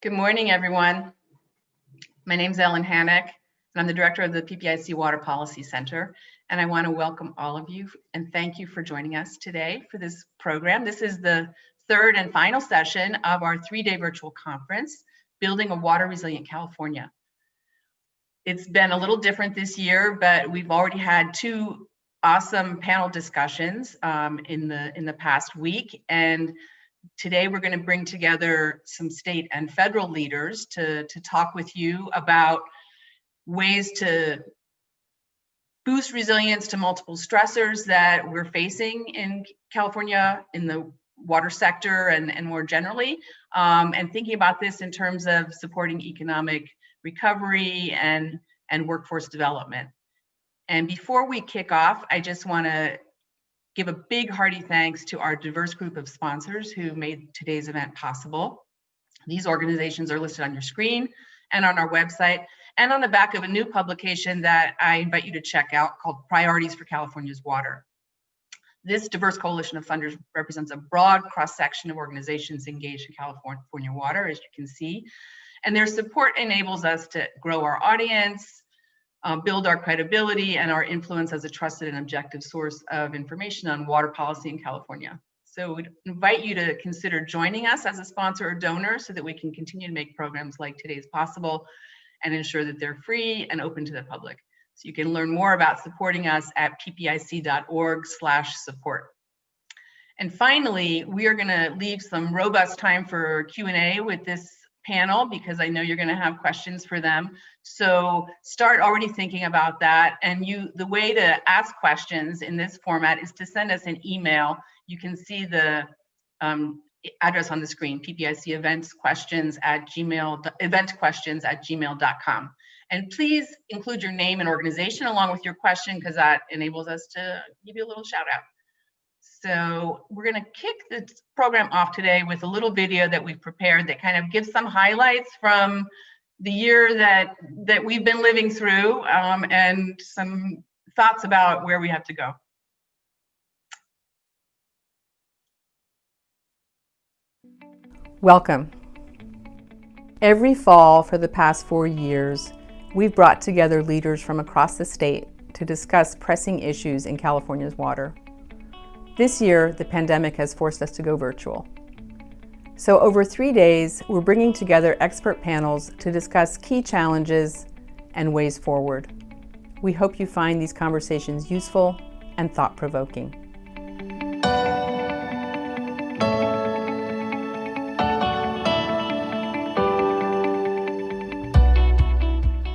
Good morning, everyone. My name is Ellen Hannock, and I'm the director of the PPIC Water Policy Center. And I want to welcome all of you and thank you for joining us today for this program. This is the third and final session of our 3-day virtual conference, Building a Water Resilient California. It's been a little different this year, but we've already had 2 awesome panel discussions in the past week. And today, we're going to bring together some state and federal leaders to talk with you about ways to boost resilience to multiple stressors that we're facing in California in the water sector and more generally, and thinking about this in terms of supporting economic recovery and workforce development. And before we kick off, I just want to give a big hearty thanks to our diverse group of sponsors who made today's event possible. These organizations are listed on your screen and on our website and on the back of a new publication that I invite you to check out called Priorities for California's Water. This diverse coalition of funders represents a broad cross-section of organizations engaged in California water, as you can see, and their support enables us to grow our audience, build our credibility and our influence as a trusted and objective source of information on water policy in California. So we'd invite you to consider joining us as a sponsor or donor so that we can continue to make programs like today's possible and ensure that they're free and open to the public. So you can learn more about supporting us at ppic.org/support. And finally, we are going to leave some robust time for Q&A with this panel because I know you're going to have questions for them. So start already thinking about that. And the way to ask questions in this format is to send us an email. You can see the address on the screen, PPIC eventquestions@gmail.com. And please include your name and organization along with your question because that enables us to give you a little shout out. So we're going to kick the program off today with a little video that we've prepared that kind of gives some highlights from the year that we've been living through and some thoughts about where we have to go. Welcome. Every fall for the past 4 years, we've brought together leaders from across the state to discuss pressing issues in California's water. This year, the pandemic has forced us to go virtual. So over 3 days, we're bringing together expert panels to discuss key challenges and ways forward. We hope you find these conversations useful and thought-provoking.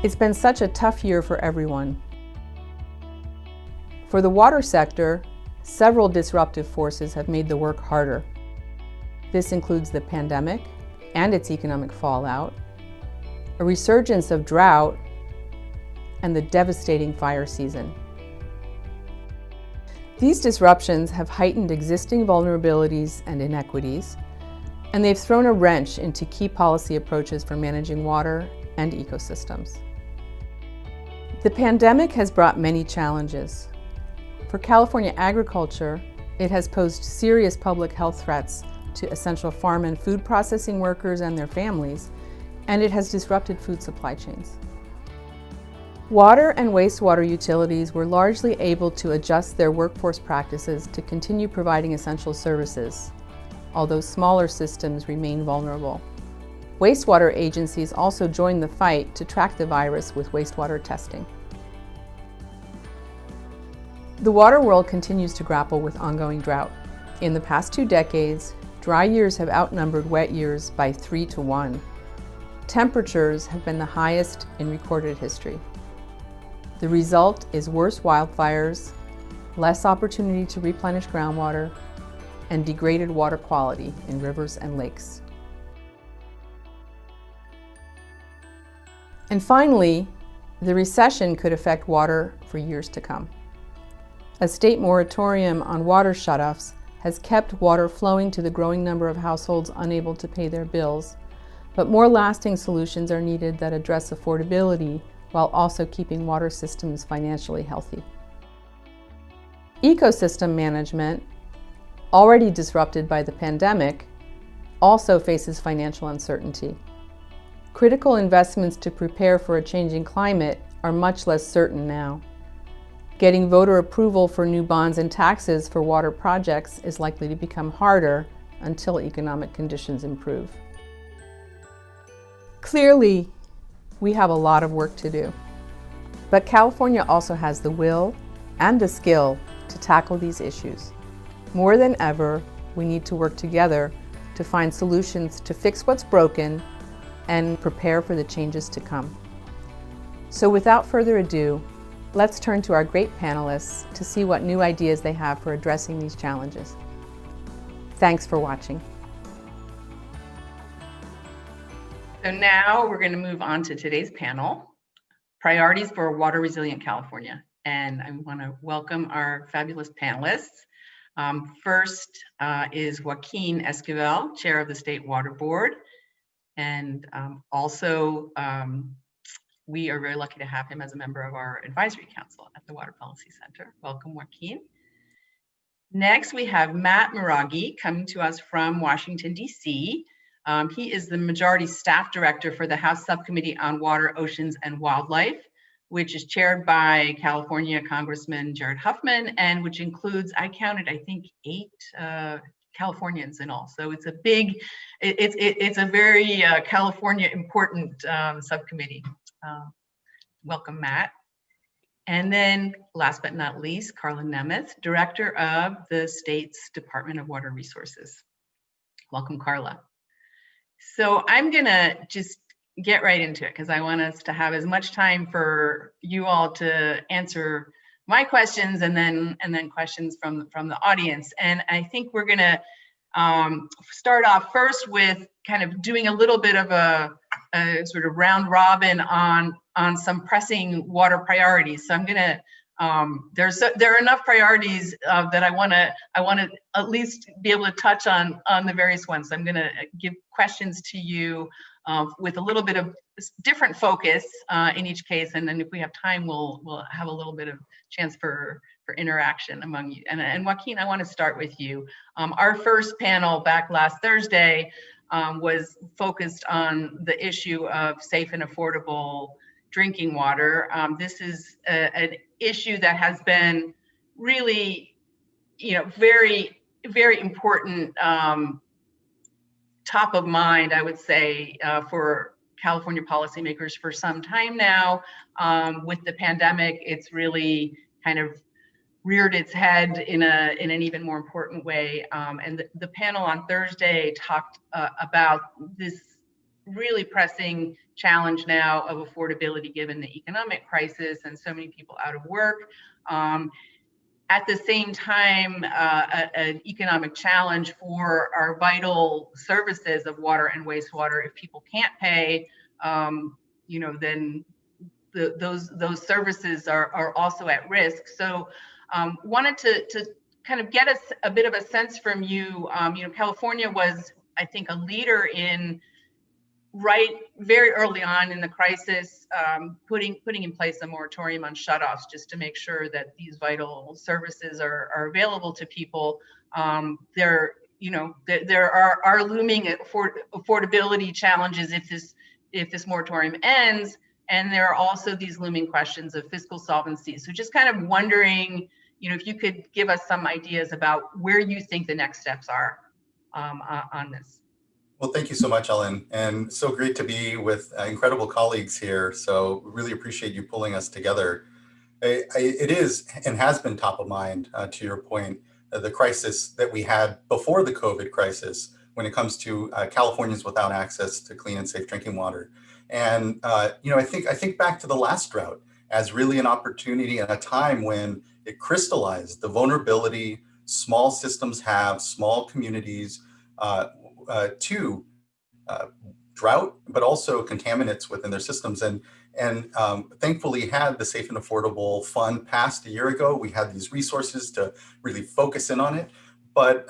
It's been such a tough year for everyone. For the water sector, several disruptive forces have made the work harder. This includes the pandemic and its economic fallout, a resurgence of drought, and the devastating fire season. These disruptions have heightened existing vulnerabilities and inequities, and they've thrown a wrench into key policy approaches for managing water and ecosystems. The pandemic has brought many challenges. For California agriculture, it has posed serious public health threats to essential farm and food processing workers and their families, and it has disrupted food supply chains. Water and wastewater utilities were largely able to adjust their workforce practices to continue providing essential services, although smaller systems remain vulnerable. Wastewater agencies also joined the fight to track the virus with wastewater testing. The water world continues to grapple with ongoing drought. In the past 2 decades, dry years have outnumbered wet years by 3 to 1. Temperatures have been the highest in recorded history. The result is worse wildfires, less opportunity to replenish groundwater, and degraded water quality in rivers and lakes. And finally, the recession could affect water for years to come. A state moratorium on water shutoffs has kept water flowing to the growing number of households unable to pay their bills, but more lasting solutions are needed that address affordability while also keeping water systems financially healthy. Ecosystem management, already disrupted by the pandemic, also faces financial uncertainty. critical investments to prepare for a changing climate are much less certain now. Getting voter approval for new bonds and taxes for water projects is likely to become harder until economic conditions improve. Clearly, we have a lot of work to do, but California also has the will and the skill to tackle these issues. More than ever, we need to work together to find solutions to fix what's broken and prepare for the changes to come. So without further ado, let's turn to our great panelists to see what new ideas they have for addressing these challenges. Thanks for watching. So now we're going to move on to today's panel, Priorities for a Water Resilient California. And I want to welcome our fabulous panelists. First is Joaquin Esquivel, Chair of the State Water Board. And we are very lucky to have him as a member of our advisory council at the Water Policy Center. Welcome, Joaquin. Next, we have Matt Maraghi coming to us from Washington, D.C. He is the Majority Staff Director for the House Subcommittee on Water, Oceans, and Wildlife, which is chaired by California Congressman Jared Huffman, and which includes, I counted, I think, 8 Californians in all. So it's a big, it's a very California important subcommittee. Welcome, Matt. And then last but not least, Carla Nemeth, Director of the state's Department of Water Resources. Welcome, Carla. So I'm gonna just get right into it because I want us to have as much time for you all to answer my questions and then questions from the audience. And I think we're gonna start off first with kind of doing a little bit of a sort of round robin on some pressing water priorities. So I'm gonna there are enough priorities that I want to at least be able to touch on the various ones. So I'm going to give questions to you with a little bit of different focus in each case, and then if we have time, we'll have a little bit of chance for interaction among you. And Joaquin, I want to start with you. Our first panel back last Thursday was focused on the issue of safe and affordable drinking water. This is an issue that has been really, very, very important, top of mind, I would say, for California policymakers for some time now. With the pandemic, it's really kind of reared its head in an even more important way. And the panel on Thursday talked about this really pressing challenge now of affordability given the economic crisis and so many people out of work. At the same time, an economic challenge for our vital services of water and wastewater. If people can't pay, then those services are also at risk. So wanted to kind of get us a bit of a sense from you. California was, I think, a leader in very early on in the crisis, putting in place a moratorium on shutoffs just to make sure that these vital services are available to people. There are looming affordability challenges if this moratorium ends, and there are also these looming questions of fiscal solvency. So just kind of wondering, if you could give us some ideas about where you think the next steps are on this. Well, thank you so much, Ellen, and so great to be with incredible colleagues here. So really appreciate you pulling us together. It is and has been top of mind, to your point, the crisis that we had before the COVID crisis when it comes to Californians without access to clean and safe drinking water. And I think back to the last drought as really an opportunity and a time when it crystallized the vulnerability small systems have, small communities, to drought, but also contaminants within their systems. And thankfully had the Safe and Affordable Fund passed a year ago. We had these resources to really focus in on it. But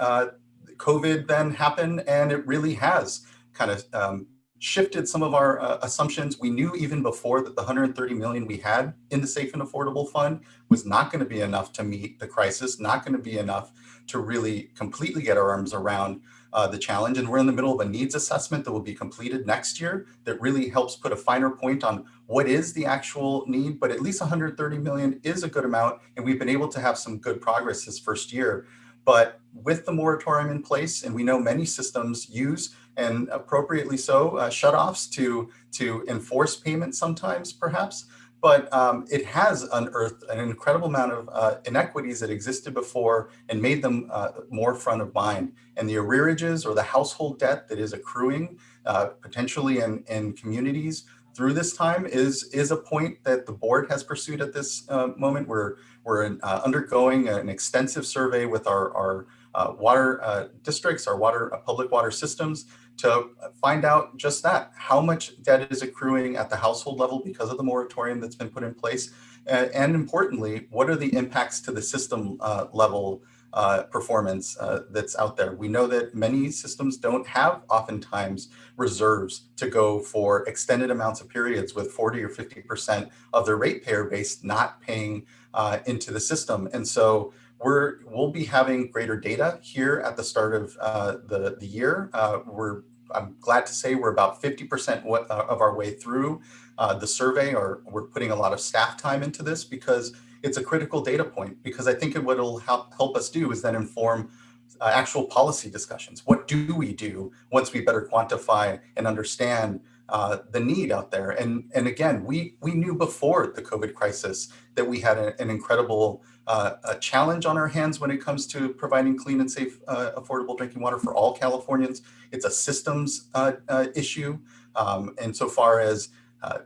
COVID then happened, and it really has kind of shifted some of our assumptions. We knew even before that the 130 million we had in the Safe and Affordable Fund was not going to be enough to meet the crisis, not going to be enough to really completely get our arms around the challenge. And we're in the middle of a needs assessment that will be completed next year that really helps put a finer point on what is the actual need, but at least 130 million is a good amount. And we've been able to have some good progress this first year. But with the moratorium in place, and we know many systems use, and appropriately so, shutoffs to enforce payment sometimes, perhaps. But it has unearthed an incredible amount of inequities that existed before and made them more front of mind. And the arrearages or the household debt that is accruing potentially in communities through this time is a point that the board has pursued at this moment. We're undergoing an extensive survey with our water districts, our public water systems, to find out just that, how much debt is accruing at the household level because of the moratorium that's been put in place. And importantly, what are the impacts to the system level performance that's out there? We know that many systems don't have oftentimes reserves to go for extended amounts of periods with 40 or 50% of their ratepayer base not paying into the system. And so we'll be having greater data here at the start of the year. I'm glad to say we're about 50% of our way through the survey, or we're putting a lot of staff time into this because it's a critical data point. Because I think what it'll help us do is then inform actual policy discussions. What do we do once we better quantify and understand the need out there? And again, we knew before the COVID crisis that we had an incredible challenge on our hands when it comes to providing clean and safe, affordable drinking water for all Californians. It's a systems issue. And so far as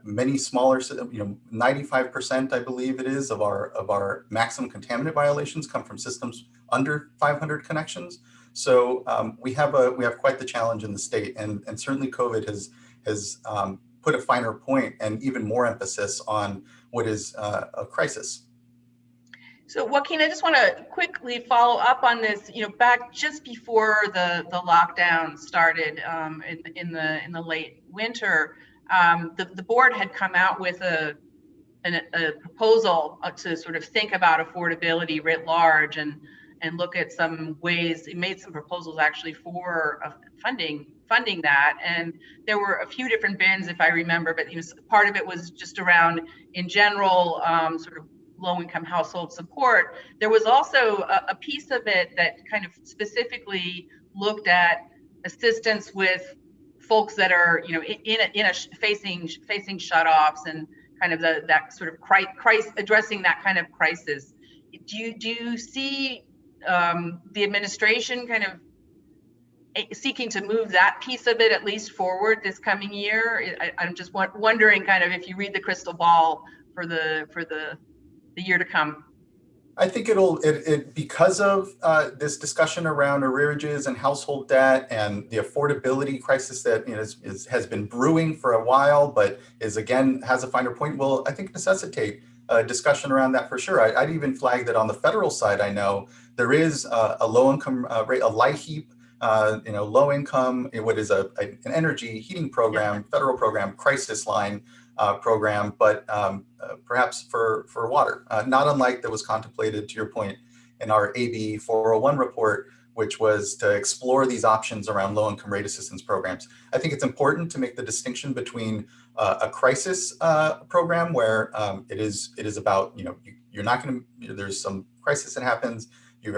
many smaller, 95%, I believe it is, of our maximum contaminant violations come from systems under 500 connections. So we have quite the challenge in the state, and certainly COVID has put a finer point and even more emphasis on what is a crisis. So Joaquin, I just want to quickly follow up on this. Back just before the lockdown started in the late winter, the board had come out with a proposal to sort of think about affordability writ large and look at some ways. It made some proposals actually for funding that, and there were a few different bins, if I remember. But part of it was just around, in general, sort of low-income household support. There was also a piece of it that kind of specifically looked at assistance with folks that are, facing shutoffs and kind of that sort of crisis, addressing that kind of crisis. Do you see the administration kind of seeking to move that piece of it at least forward this coming year? I'm just wondering, kind of, if you read the crystal ball for the year to come. I think it because of this discussion around arrearages and household debt and the affordability crisis that has been brewing for a while, but has a finer point, will, I think, necessitate a discussion around that for sure. I'd even flag that on the federal side. I know there is a low-income rate, a LIHEAP, low-income, what is an energy heating program, federal program, crisis line program, but perhaps for water, not unlike that was contemplated, to your point, in our AB 401 report, which was to explore these options around low-income rate assistance programs. I think it's important to make the distinction between a crisis program where it is about, you're not going to, there's some crisis that happens, you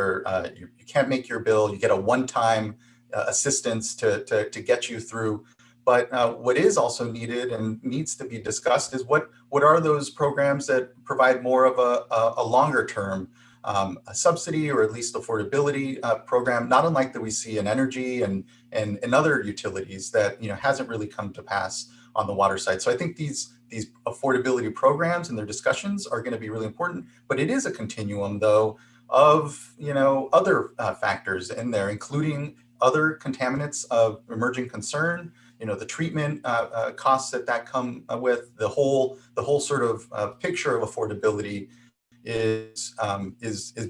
can't make your bill, you get a one-time assistance to get you through. But what is also needed and needs to be discussed is what are those programs that provide more of a longer term a subsidy, or at least affordability program, not unlike that we see in energy and other utilities that hasn't really come to pass on the water side. So I think these affordability programs and their discussions are going to be really important. But it is a continuum, though, of other factors in there, including other contaminants of emerging concern. The treatment costs that come with the whole sort of picture of affordability is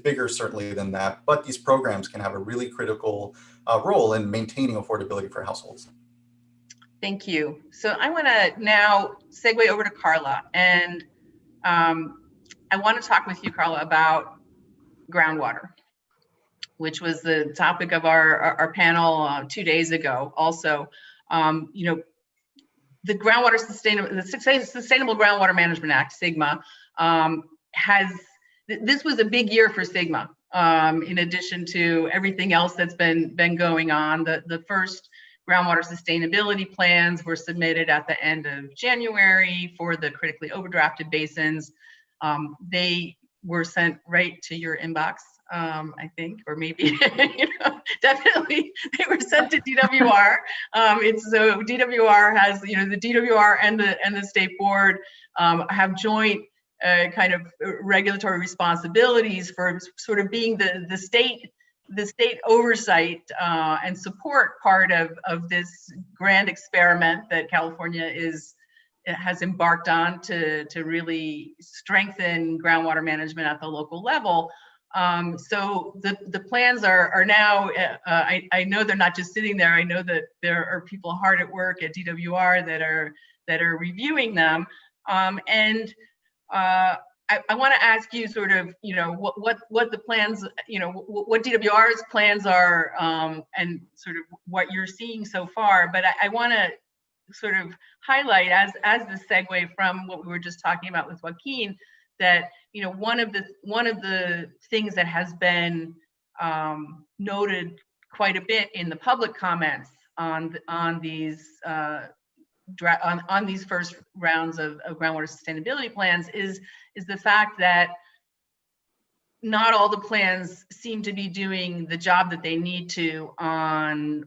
bigger certainly than that. But these programs can have a really critical role in maintaining affordability for households. Thank you. So I want to now segue over to Carla, and I want to talk with you, Carla, about groundwater, which was the topic of our panel 2 days ago. Also, you know, the Sustainable Groundwater Management Act, SGMA, this was a big year for SGMA. In addition to everything else that's been going on, the first groundwater sustainability plans were submitted at the end of January for the critically overdrafted basins. They were sent right to your inbox, I think, or maybe, you know, definitely they were sent to DWR. So DWR has, you know, the DWR and the state board have joint kind of regulatory responsibilities for sort of being the state oversight and support part of this grand experiment that California has embarked on to really strengthen groundwater management at the local level. So the plans are now, I know they're not just sitting there. I know that there are people hard at work at DWR that are reviewing them. I want to ask you sort of, you know, what the plans, you know, what DWR's plans are, and sort of what you're seeing so far. But I want to sort of highlight as the segue from what we were just talking about with Joaquin, that, you know, one of the things that has been noted quite a bit in the public comments on these first rounds of groundwater sustainability plans is the fact that not all the plans seem to be doing the job that they need to on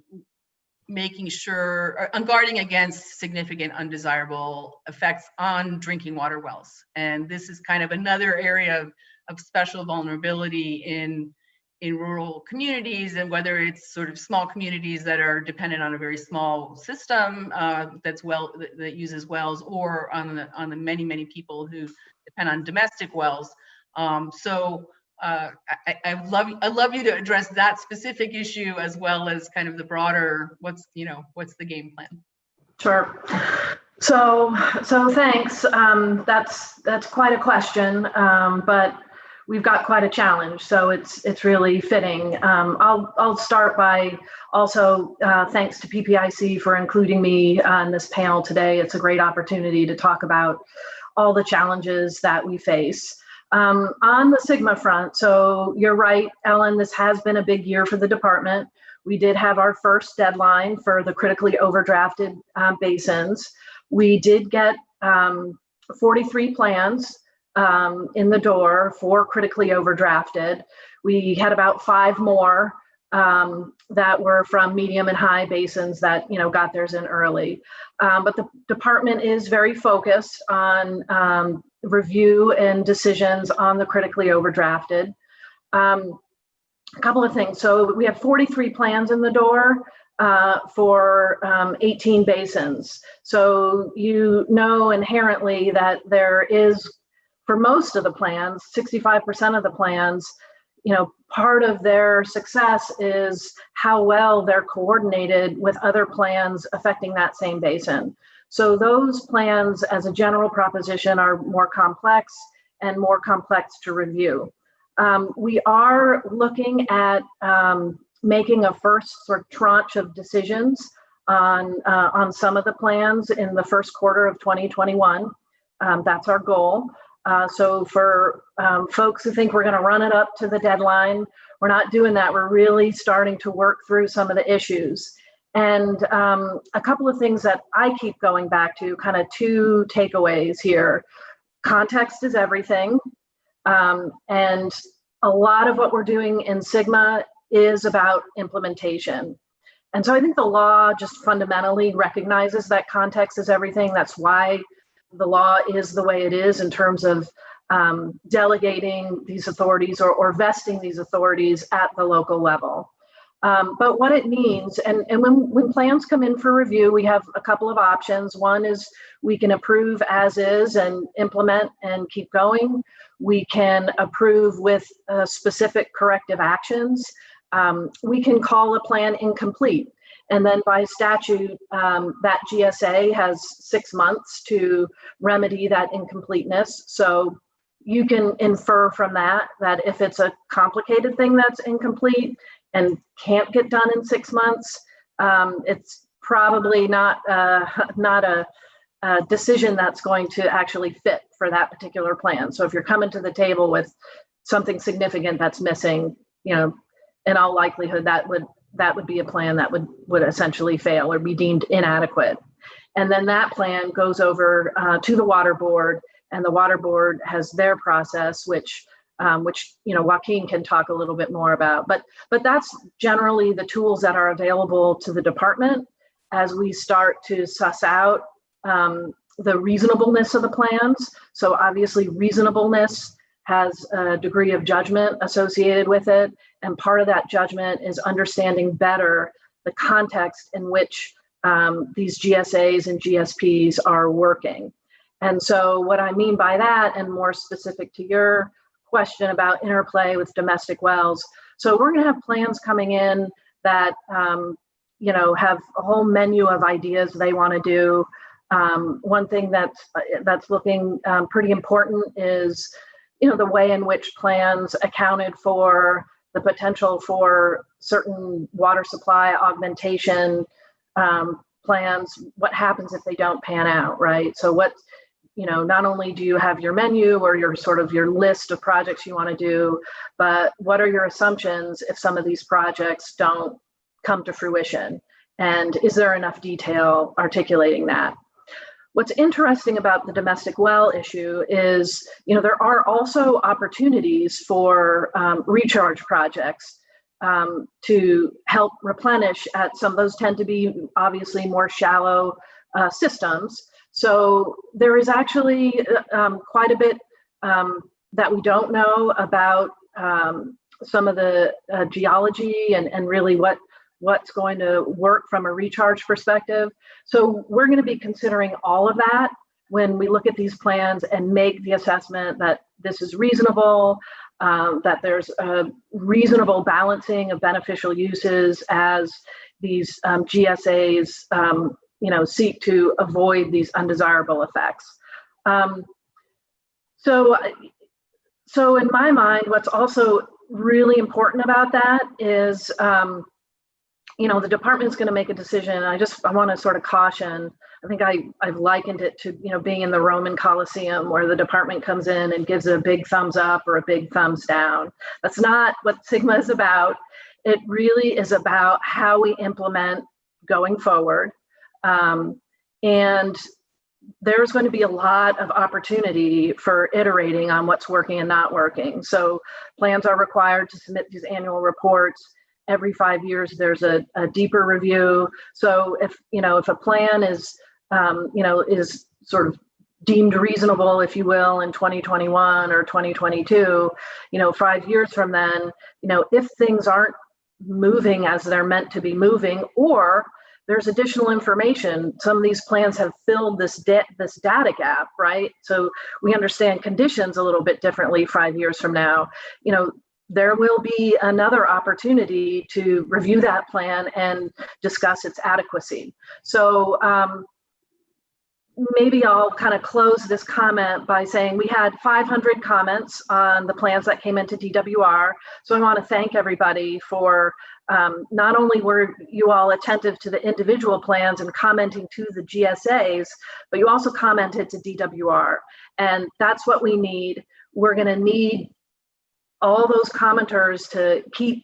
making sure, on guarding against significant undesirable effects on drinking water wells. And this is kind of another area of special vulnerability in rural communities, and whether it's sort of small communities that are dependent on a very small system that uses wells, or on the many people who depend on domestic wells. I'd love you to address that specific issue, as well as kind of the broader, what's the game plan? Sure. So thanks. That's quite a question, but we've got quite a challenge. So it's really fitting. I'll start by also thanks to PPIC for including me on this panel today. It's a great opportunity to talk about all the challenges that we face. On the SGMA front, so you're right, Ellen, this has been a big year for the department. We did have our first deadline for the critically overdrafted basins. We did get 43 plans in the door for critically overdrafted. We had about 5 more that were from medium and high basins that, you know, got theirs in early. But the department is very focused on review and decisions on the critically overdrafted. A couple of things. So we have 43 plans in the door for 18 basins. So you know inherently that there is, for most of the plans, 65% of the plans, you know, part of their success is how well they're coordinated with other plans affecting that same basin. So those plans, as a general proposition, are more complex and more complex to review. We are looking at making a first sort of tranche of decisions on some of the plans in the first quarter of 2021. That's our goal. So for folks who think we're going to run it up to the deadline, we're not doing that. We're really starting to work through some of the issues. And a couple of things that I keep going back to, kind of 2 takeaways here. Context is everything. And a lot of what we're doing in SGMA is about implementation. And so I think the law just fundamentally recognizes that context is everything. That's why the law is the way it is in terms of delegating these authorities or vesting these authorities at the local level. But what it means, and when plans come in for review, we have a couple of options. One is we can approve as is and implement and keep going. We can approve with specific corrective actions. We can call a plan incomplete. And then by statute, that GSA has 6 months to remedy that incompleteness. So you can infer from that if it's a complicated thing that's incomplete and can't get done in 6 months, it's probably not a decision that's going to actually fit for that particular plan. So if you're coming to the table with something significant that's missing, you know, in all likelihood that would be a plan that would essentially fail or be deemed inadequate. And then that plan goes over to the water board, and the water board has their process, which you know, Joaquin can talk a little bit more about. But that's generally the tools that are available to the department as we start to suss out the reasonableness of the plans. So obviously reasonableness has a degree of judgment associated with it. And part of that judgment is understanding better the context in which these GSAs and GSPs are working. And so what I mean by that, and more specific to your question about interplay with domestic wells. So we're going to have plans coming in that, you know, have a whole menu of ideas they want to do. One thing that's looking pretty important is, you know, the way in which plans accounted for the potential for certain water supply augmentation plans. What happens if they don't pan out, right? So what, you know, not only do you have your menu or your sort of your list of projects you want to do, but what are your assumptions if some of these projects don't come to fruition? And is there enough detail articulating that? What's interesting about the domestic well issue is, you know, there are also opportunities for recharge projects to help replenish at some of those tend to be obviously more shallow systems. So there is actually quite a bit that we don't know about some of the geology and really what's going to work from a recharge perspective. So we're going to be considering all of that when we look at these plans and make the assessment that this is reasonable, that there's a reasonable balancing of beneficial uses as these GSAs you know, seek to avoid these undesirable effects. So in my mind, what's also really important about that is, you know, the department is going to make a decision. I want to sort of caution. I think I've likened it to, you know, being in the Roman Colosseum where the department comes in and gives a big thumbs up or a big thumbs down. That's not what Sigma is about. It really is about how we implement going forward. And there's going to be a lot of opportunity for iterating on what's working and not working. So plans are required to submit these annual reports. Every 5 years, there's a deeper review. So if a plan is, you know, is sort of deemed reasonable, if you will, in 2021 or 2022, you know, 5 years from then, you know, if things aren't moving as they're meant to be moving, or there's additional information. Some of these plans have filled this data gap, right? So we understand conditions a little bit differently 5 years from now. You know, there will be another opportunity to review that plan and discuss its adequacy. So maybe I'll kind of close this comment by saying we had 500 comments on the plans that came into DWR. So I want to thank everybody for not only were you all attentive to the individual plans and commenting to the GSAs, but you also commented to DWR. And that's what we need. We're going to need all those commenters to keep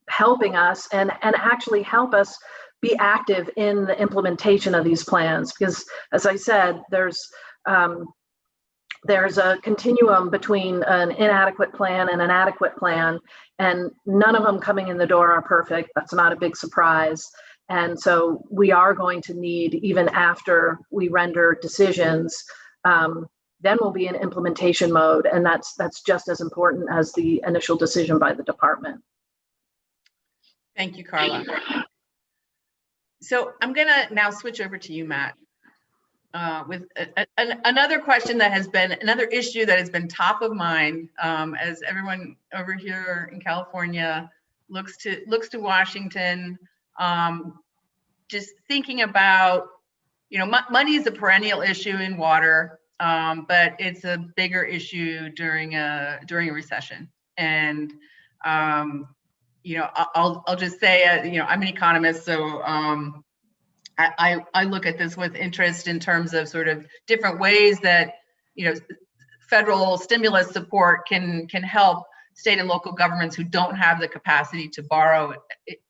helping us and actually help us be active in the implementation of these plans, because as I said, there's a continuum between an inadequate plan and an adequate plan, and none of them coming in the door are perfect. That's not a big surprise. And so we are going to need, even after we render decisions, then we'll be in implementation mode, and that's just as important as the initial decision by the department. Thank you, Carla. So I'm going to now switch over to you, Matt, with another question that has been, another issue that has been top of mind as everyone over here in California looks to Washington just thinking about, money is a perennial issue in water, but it's a bigger issue during a recession. And I'll just say, I'm an economist, so I look at this with interest in terms of sort of different ways that federal stimulus support can help state and local governments who don't have the capacity to borrow,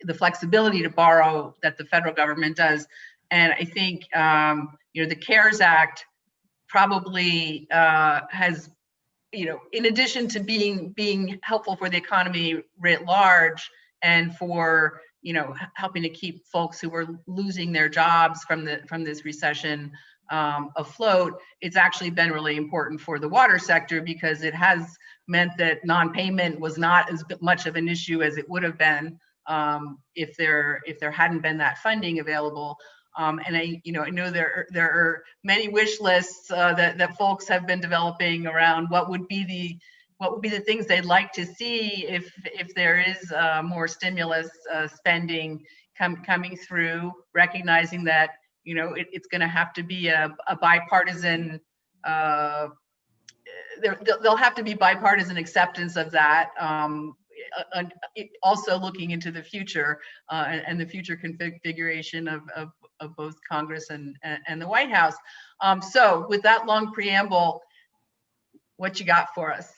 the flexibility to borrow that the federal government does. And I think the CARES Act probably has, in addition to being helpful for the economy writ large and for helping to keep folks who were losing their jobs from this recession afloat, it's actually been really important for the water sector, because it has meant that non-payment was not as much of an issue as it would have been if there hadn't been that funding available. And I know there are many wish lists that folks have been developing around what would be the things they'd like to see if there is more stimulus spending coming through, recognizing that it's going to have to be a bipartisan. There'll have to be bipartisan acceptance of that. Also looking into the future and the future configuration of both Congress and the White House. So with that long preamble, what you got for us?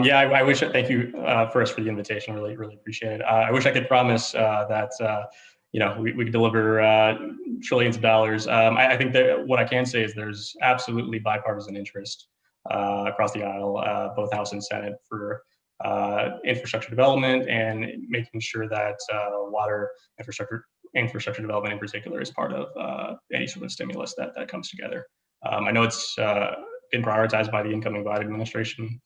Yeah, I wish. Thank you first for the invitation. Really appreciate it. I wish I could promise that we could deliver trillions of dollars. I think that what I can say is there's absolutely bipartisan interest across the aisle, both House and Senate, for infrastructure development and making sure that water infrastructure development in particular is part of any sort of stimulus that comes together. I know it's been prioritized by the incoming Biden administration,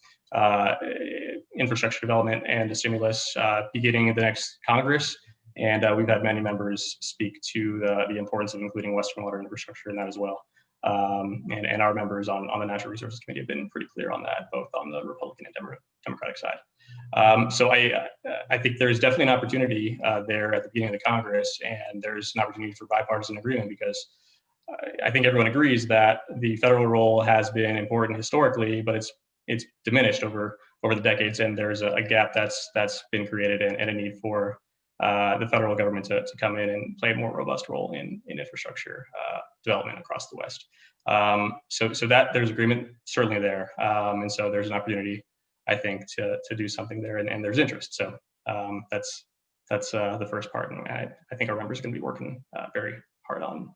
infrastructure development and a stimulus beginning the next Congress. And we've had many members speak to the importance of including Western water infrastructure in that as well. And our members on the Natural Resources Committee have been pretty clear on that, both on the Republican and Democratic side. So I think there's definitely an opportunity there at the beginning of the Congress, and there's an opportunity for bipartisan agreement, because I think everyone agrees that the federal role has been important historically, but it's diminished over the decades, and there's a gap that's been created and a need for the federal government to come in and play a more robust role in infrastructure development across the West. So that there's agreement certainly there, and so there's an opportunity, I think, to do something there, and there's interest. So that's the first part, and I think our members are going to be working very hard on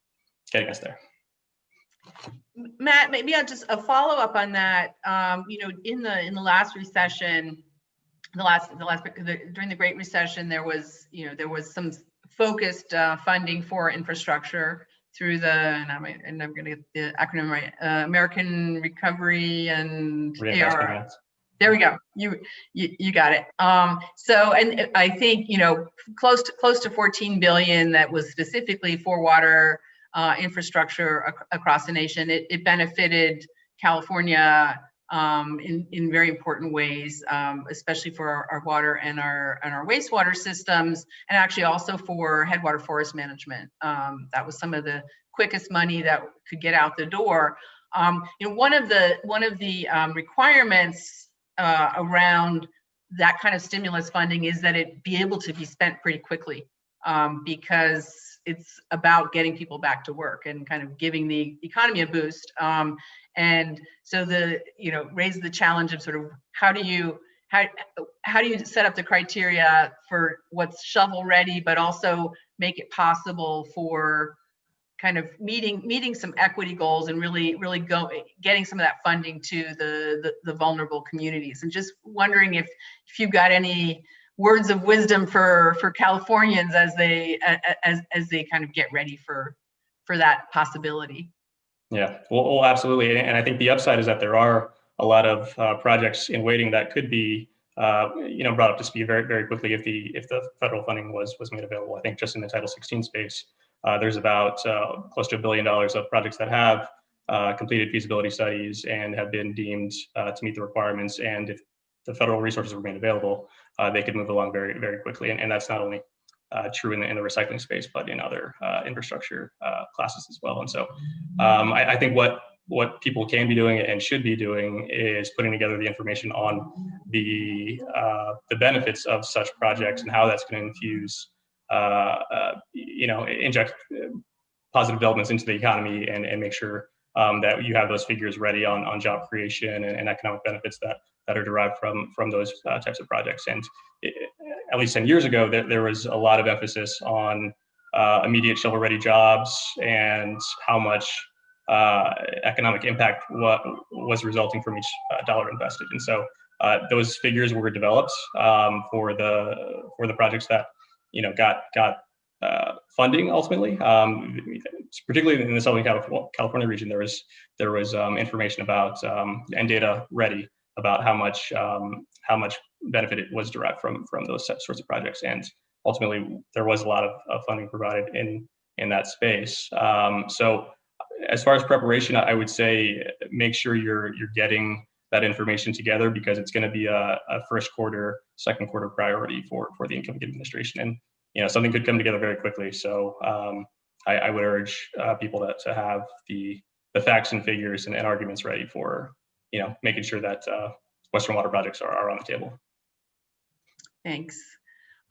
getting us there. Matt, maybe I'll just a follow up on that. In the last recession, during the Great Recession, there was some focused funding for infrastructure through and I'm going to get the acronym right, American Recovery and AR. There we go. You got it. So, and I think close to 14 billion that was specifically for water infrastructure across the nation. It benefited California in very important ways, especially for our water and our wastewater systems, and actually also for headwater forest management. That was some of the quickest money that could get out the door. One of the requirements around that kind of stimulus funding is that it be able to be spent pretty quickly, because it's about getting people back to work and kind of giving the economy a boost. And so raise the challenge of sort of how do you set up the criteria for what's shovel ready, but also make it possible for kind of meeting some equity goals and really getting some of that funding to the vulnerable communities. And just wondering if you've got any words of wisdom for Californians as they kind of get ready for that possibility. Yeah, well, absolutely. And I think the upside is that there are a lot of projects in waiting that could be brought up to speed very, very quickly if the federal funding was made available. I think just in the Title 16 space, there's about close to $1 billion of projects that have completed feasibility studies and have been deemed to meet the requirements. And if the federal resources were made available, they could move along very, very quickly. And that's not only true in the recycling space, but in other infrastructure classes as well. And so I think what people can be doing and should be doing is putting together the information on the benefits of such projects and how that's going to infuse, inject positive developments into the economy and make sure that you have those figures ready on job creation and economic benefits that are derived from those types of projects. And at least 10 years ago, there was a lot of emphasis on immediate shovel-ready jobs and how much economic impact was resulting from each dollar invested. And so those figures were developed for the projects that got funding ultimately. Particularly in the Southern California region, there was information about and data ready about how much benefit it was derived from those sorts of projects. And ultimately, there was a lot of funding provided in that space. So as far as preparation, I would say make sure you're getting that information together, because it's going to be a first quarter, second quarter priority for the incoming administration. And something could come together very quickly. So I would urge people to have the facts and figures and arguments ready for making sure that Western water projects are on the table. Thanks.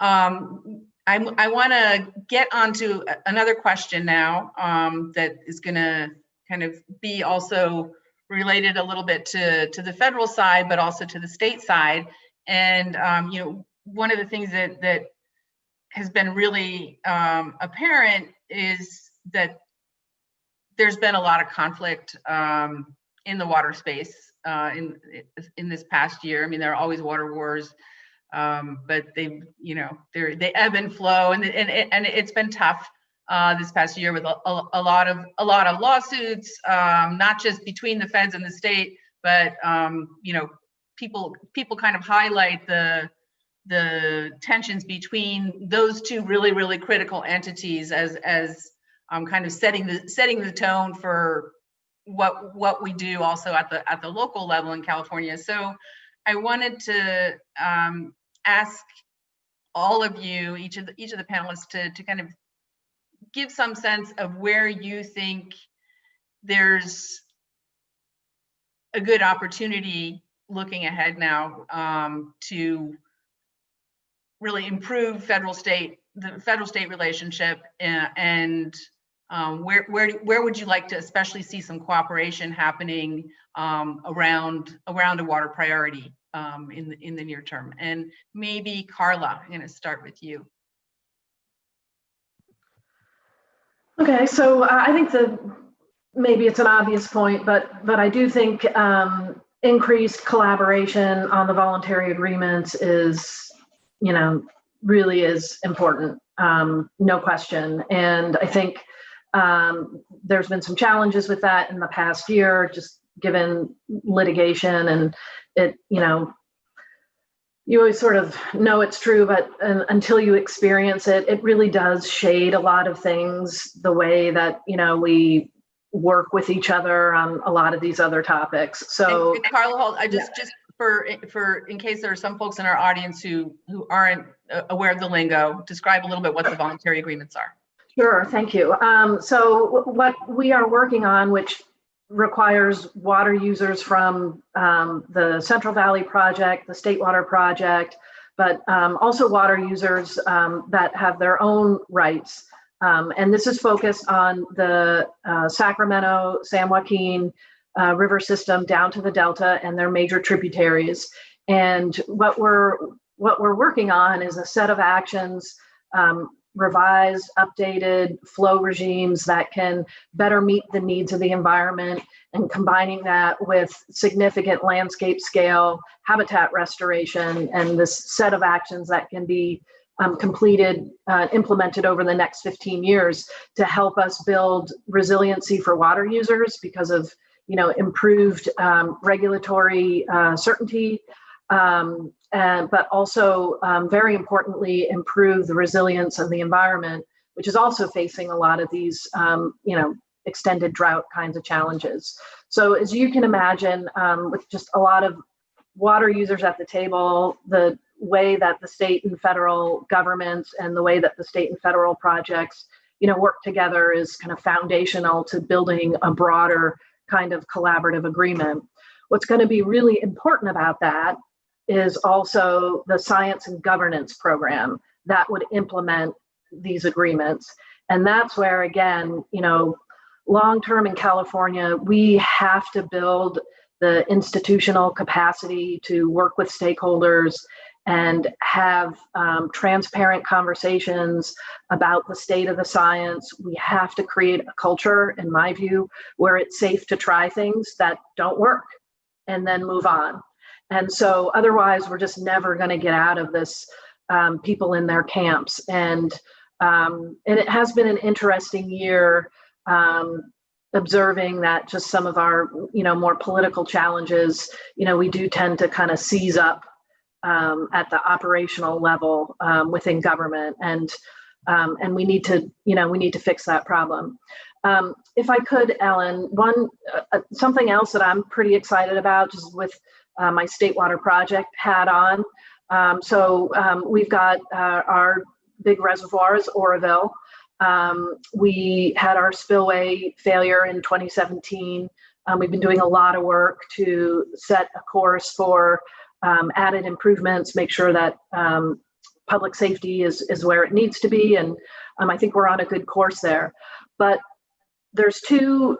I want to get onto another question now that is going to kind of be also related a little bit to the federal side, but also to the state side. And one of the things that has been really apparent is that there's been a lot of conflict in the water space in this past year. I mean, there are always water wars, but they ebb and flow, and it's been tough this past year with a lot of lawsuits, not just between the feds and the state, but people kind of highlight the tensions between those two really critical entities as kind of setting the tone for what we do also at the local level in California. So I wanted to ask all of you, each of the panelists, to kind of give some sense of where you think there's a good opportunity looking ahead now to really improve the federal-state relationship, and where would you like to especially see some cooperation happening around a water priority in the near term? And maybe Carla, I'm going to start with you. Okay, so I think maybe it's an obvious point, but I do think increased collaboration on the voluntary agreements is, really is important, no question. And I think there's been some challenges with that in the past year, just given litigation, and you always sort of know it's true, but until you experience it, it really does shade a lot of things, the way that, we work with each other on a lot of these other topics. So and Carla, I just for in case there are some folks in our audience who aren't aware of the lingo, describe a little bit what the voluntary agreements are. Sure, thank you. So what we are working on, which requires water users from the Central Valley Project, the State Water Project, but also water users that have their own rights. And this is focused on the Sacramento, San Joaquin river system down to the Delta and their major tributaries. And what we're working on is a set of actions, revised, updated flow regimes that can better meet the needs of the environment, and combining that with significant landscape scale habitat restoration, and this set of actions that can be completed, implemented over the next 15 years to help us build resiliency for water users because of improved regulatory certainty, but also very importantly, improve the resilience of the environment, which is also facing a lot of these extended drought kinds of challenges. So as you can imagine, with just a lot of water users at the table, the way that the state and federal governments and the way that the state and federal projects, work together is kind of foundational to building a broader kind of collaborative agreement. What's going to be really important about that is also the science and governance program that would implement these agreements. And that's where, again, long-term in California, we have to build the institutional capacity to work with stakeholders and have transparent conversations about the state of the science. We have to create a culture, in my view, where it's safe to try things that don't work and then move on. And so otherwise, we're just never going to get out of this people in their camps. And it has been an interesting year observing that just some of our, more political challenges, we do tend to kind of seize up at the operational level within government, and we need to fix that problem. If I could, Ellen, something else that I'm pretty excited about, just with my State Water Project hat on. We've got our big reservoirs, Oroville. We had our spillway failure in 2017. We've been doing a lot of work to set a course for added improvements, make sure that public safety is where it needs to be. And I think we're on a good course there. But there's two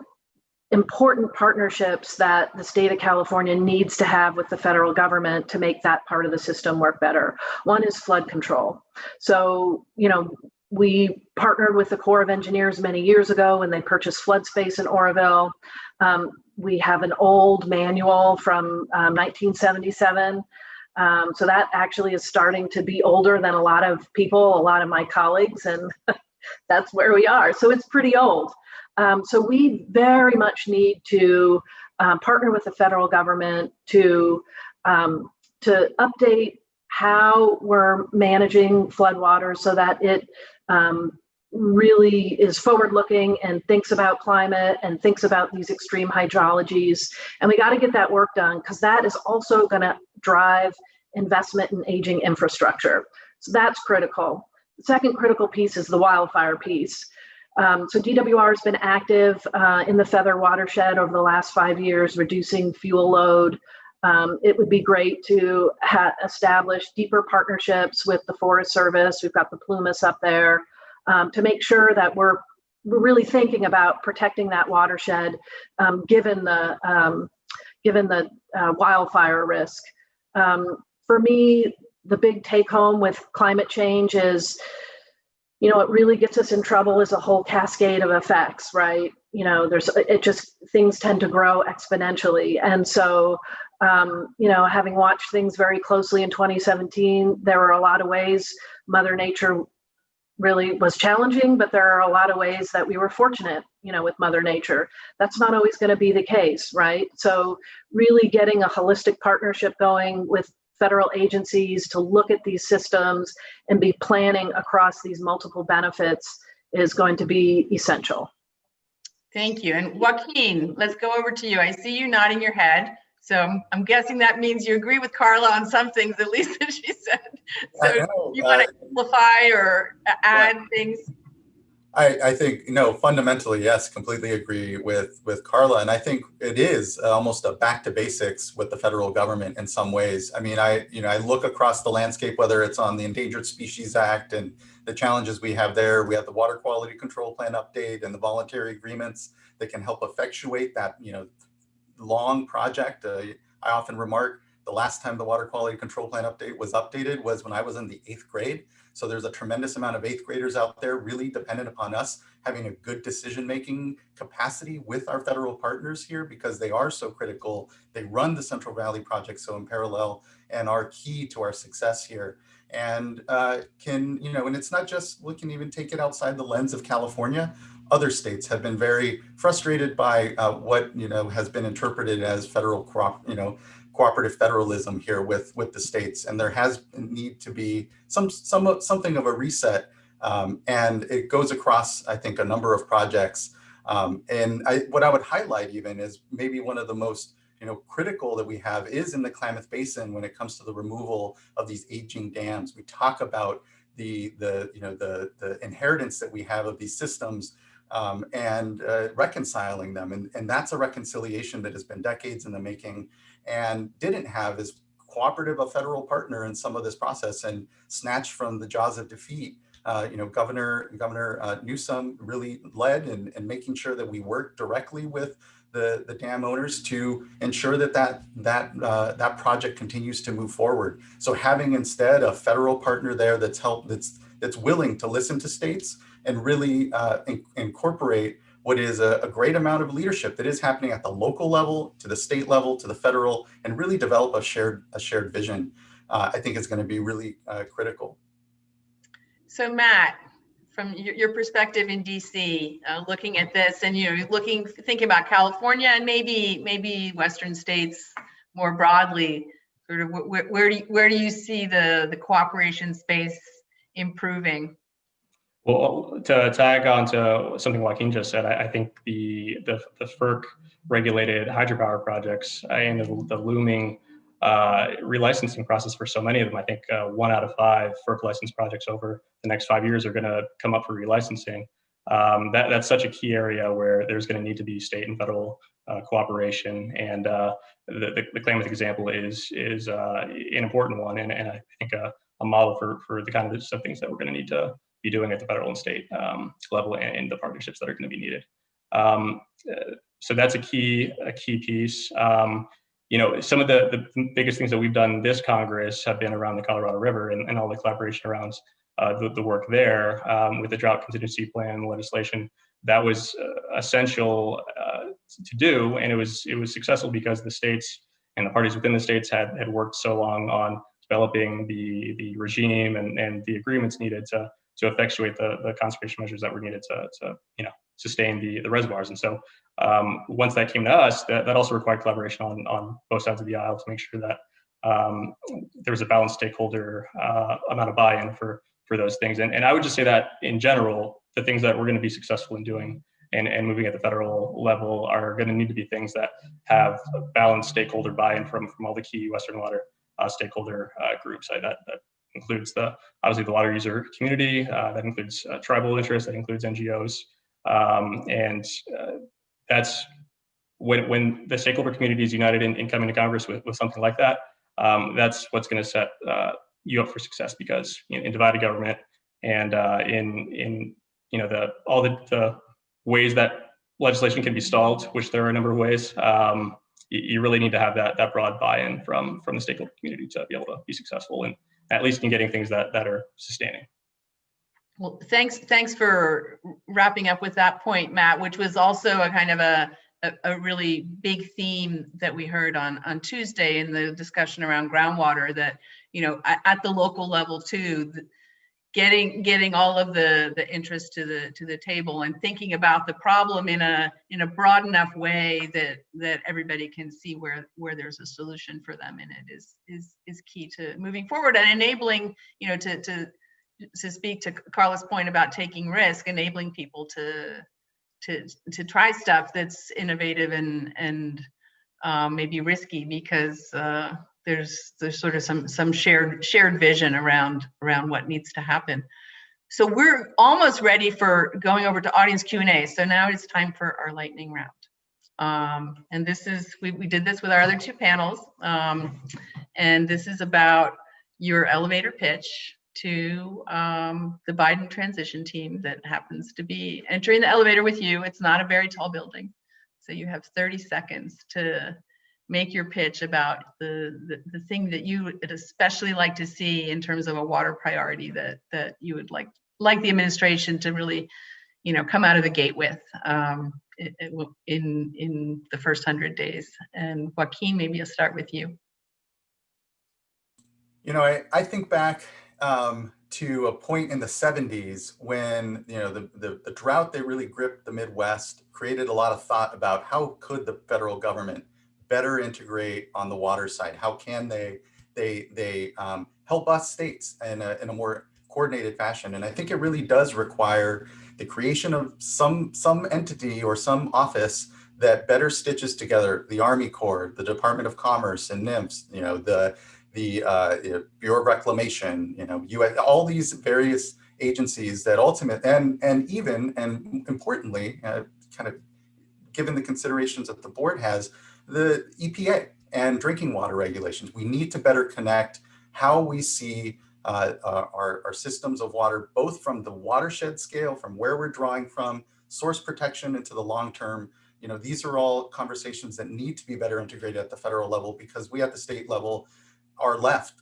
important partnerships that the state of California needs to have with the federal government to make that part of the system work better. One is flood control. So, we partnered with the Corps of Engineers many years ago when they purchased flood space in Oroville. We have an old manual from 1977. So that actually is starting to be older than a lot of my colleagues, and that's where we are. So it's pretty old. So we very much need to partner with the federal government to update how we're managing floodwaters so that it really is forward-looking and thinks about climate and thinks about these extreme hydrologies. And we got to get that work done, because that is also going to drive investment in aging infrastructure. So that's critical. The second critical piece is the wildfire piece. So DWR has been active in the Feather watershed over the last 5 years, reducing fuel load. It would be great to establish deeper partnerships with the Forest Service. We've got the Plumas up there to make sure that we're really thinking about protecting that watershed, given the wildfire risk. For me, the big take home with climate change is, what really gets us in trouble is a whole cascade of effects, right? Things tend to grow exponentially. And so, having watched things very closely in 2017, there were a lot of ways Mother Nature really was challenging, but there are a lot of ways that we were fortunate, with Mother Nature. That's not always going to be the case, right? So really getting a holistic partnership going with federal agencies to look at these systems and be planning across these multiple benefits is going to be essential. Thank you. And Joaquin, let's go over to you. I see you nodding your head. So I'm guessing that means you agree with Carla on some things, at least that she said. So you want to amplify or add things? I think, fundamentally, yes, completely agree with Carla. And I think it is almost a back to basics with the federal government in some ways. I mean, I look across the landscape, whether it's on the Endangered Species Act and the challenges we have there. We have the Water Quality Control Plan update and the voluntary agreements that can help effectuate that, long project. I often remark the last time the Water Quality Control Plan update was updated was when I was in the 8th grade. So there's a tremendous amount of 8th graders out there really dependent upon us having a good decision-making capacity with our federal partners here, because they are so critical. They run the Central Valley Project so in parallel and are key to our success here. And and it's not just, we can even take it outside the lens of California. Other states have been very frustrated by what has been interpreted as federal cooperative federalism here with the states, and there has need to be something of a reset, and it goes across, I think, a number of projects. What I would highlight even is maybe one of the most critical that we have is in the Klamath Basin when it comes to the removal of these aging dams. We talk about the inheritance that we have of these systems and reconciling them. And that's a reconciliation that has been decades in the making and didn't have as cooperative a federal partner in some of this process and snatched from the jaws of defeat. Governor Newsom really led in making sure that we work directly with the dam owners to ensure that project continues to move forward. So having instead a federal partner there that's willing to listen to states and really incorporate what is a great amount of leadership that is happening at the local level, to the state level, to the federal, and really develop a shared vision, I think is going to be really critical. So Matt, from your perspective in DC, looking at this and thinking about California and maybe Western states more broadly, sort of where do you see the cooperation space improving? Well, to tag on to something Joaquin just said, I think the FERC regulated hydropower projects and the looming relicensing process for so many of them. I think 1 out of 5 FERC licensed projects over the next 5 years are going to come up for relicensing. That's such a key area where there's going to need to be state and federal cooperation, and the Klamath example is an important one, and I think a model for the kind of things that we're going to need to be doing at the federal and state level and the partnerships that are going to be needed. So that's a key piece. Some of the biggest things that we've done this Congress have been around the Colorado River and all the collaboration around the work there with the drought contingency plan legislation. That was essential to do, and it was successful because the states and the parties within the states had worked so long on developing the regime and the agreements needed to effectuate the conservation measures that were needed to sustain the reservoirs. And so once that came to us, that also required collaboration on both sides of the aisle to make sure that there was a balanced stakeholder amount of buy-in for those things. And I would just say that in general, the things that we're going to be successful in doing and moving at the federal level are going to need to be things that have balanced stakeholder buy-in from all the key Western water stakeholder groups. That includes obviously the water user community, that includes tribal interests, that includes NGOs, and that's when the stakeholder community is united in coming to Congress with something like that. That's what's going to set you up for success, because in divided government and in all the ways that legislation can be stalled, which there are a number of ways, you really need to have that broad buy-in from the stakeholder community to be able to be successful, and at least in getting things that are sustaining. Well, thanks for wrapping up with that point, Matt, which was also a kind of a really big theme that we heard on Tuesday in the discussion around groundwater, that at the local level too, getting all of the interest to the table and thinking about the problem in a broad enough way that everybody can see where there's a solution for them, and it is key to moving forward and enabling to speak to Carla's point about taking risk, enabling people to try stuff that's innovative and maybe risky, because there's sort of some shared vision around what needs to happen. So we're almost ready for going over to audience Q&A. So now it's time for our lightning round. And this is, we did this with our other 2 panels. And this is about your elevator pitch to the Biden transition team that happens to be entering the elevator with you. It's not a very tall building. So you have 30 seconds to make your pitch about the thing that you would especially like to see in terms of a water priority that you would like the administration to really, come out of the gate with in the first 100 days. And Joaquin, maybe I'll start with you. I think back to a point in the 70s when the drought that really gripped the Midwest created a lot of thought about how could the federal government better integrate on the water side. How can they help us states in a more coordinated fashion? And I think it really does require the creation of some entity or some office that better stitches together the Army Corps, the Department of Commerce and NIMS, the Bureau of Reclamation, US, all these various agencies that and importantly, kind of given the considerations that the board has, the EPA and drinking water regulations. We need to better connect how we see our systems of water, both from the watershed scale, from where we're drawing from, source protection into the long term. These are all conversations that need to be better integrated at the federal level, because we at the state level are left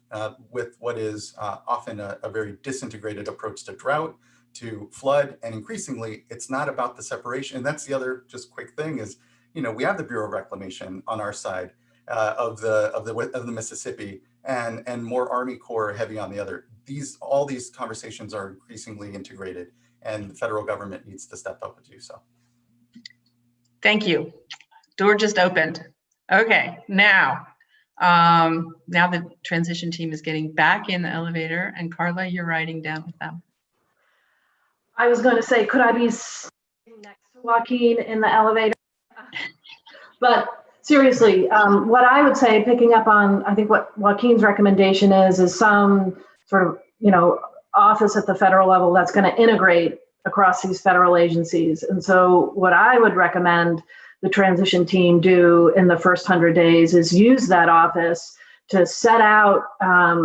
with what is often a very disintegrated approach to drought, to flood, and increasingly it's not about the separation. And that's the other just quick thing is, we have the Bureau of Reclamation on our side of the Mississippi, and more Army Corps heavy on the other. All these conversations are increasingly integrated, and the federal government needs to step up and do so. Thank you. Door just opened. Okay, now the transition team is getting back in the elevator, and Carla, you're riding down with them. I was going to say, could I be sitting next to Joaquin in the elevator? But seriously, what I would say, picking up on, I think what Joaquin's recommendation is some sort of, office at the federal level that's going to integrate across these federal agencies. And so what I would recommend the transition team do in the first 100 days is use that office to set out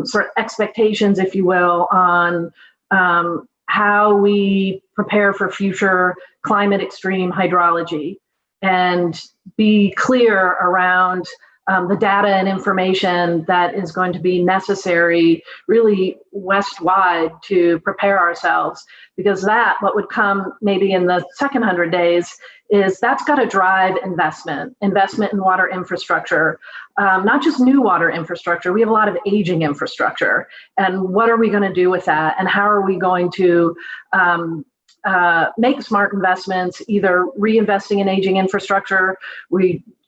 sort of expectations, if you will, on how we prepare for future climate extreme hydrology, and be clear around the data and information that is going to be necessary really west-wide to prepare ourselves. Because what would come maybe in the second 100 days is that's got to drive investment in water infrastructure, not just new water infrastructure. We have a lot of aging infrastructure. And what are we going to do with that? And how are we going to make smart investments, either reinvesting in aging infrastructure?